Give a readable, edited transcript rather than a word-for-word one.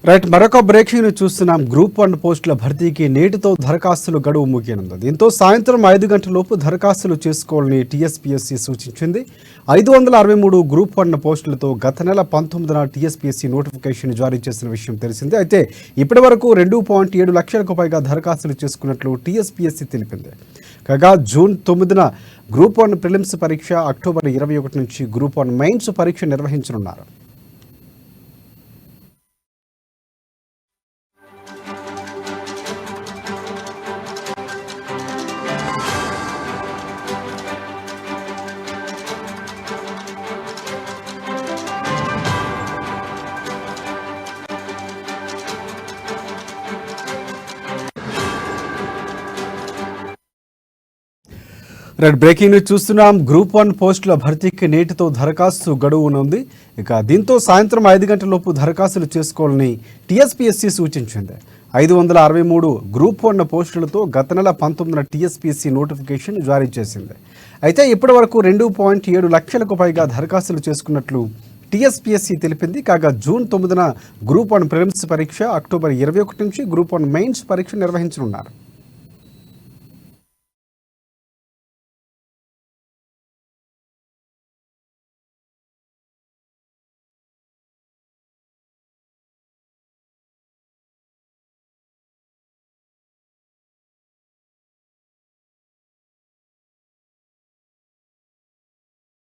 Right, మరొక breaking news చూస్తున్నాం. Group 1 పోస్టుల భర్తీకి నేటితో దరఖాస్తులు గడువు ముగియనుంది. దీంతో సాయంత్రం 5 గంటలలోపు దరఖాస్తులు చేసుకోవాలని టీఎస్పీఎస్సీ సూచించింది. 563 గ్రూప్ 1 పోస్టులతో గత నెల 19న టీఎస్పీఎస్సీ నోటిఫికేషన్ జారీ చేసిన విషయం తెలిసిందే. అయితే ఇప్పటి వరకు 2.7 లక్షలకు పైగా దరఖాస్తులు చేసుకున్నట్లు టీఎస్పీఎస్సీ తెలిపింది. కాగా జూన్ 9న గ్రూప్ 1 ప్రిలిమ్స్ పరీక్ష, అక్టోబర్ 21 నుంచి గ్రూప్ 1 మెయిన్స్ పరీక్ష నిర్వహించనున్నారు. రెడ్ బ్రేకింగ్ న్యూస్ చూస్తున్నాం. గ్రూప్ 1 పోస్టుల భర్తీకి నేటితో దరఖాస్తు గడువు ఉంది. దీంతో సాయంత్రం 5 గంటలలోపు దరఖాస్తులు చేసుకోవాలని టీఎస్పీఎస్సీ సూచించింది. 563 గ్రూప్ 1 పోస్టులతో గత నెల 19న టీఎస్పీఎస్సీ నోటిఫికేషన్ జారీ చేసింది. అయితే ఇప్పటి వరకు 2.7 లక్షలకు పైగా దరఖాస్తులు చేసుకున్నట్లు టీఎస్పీఎస్సీ తెలిపింది. కాగా జూన్ 9న గ్రూప్ 1 ప్రిలిమ్స్ పరీక్ష, అక్టోబర్ 21 నుంచి గ్రూప్ 1 మెయిన్స్ పరీక్ష నిర్వహించనున్నారు.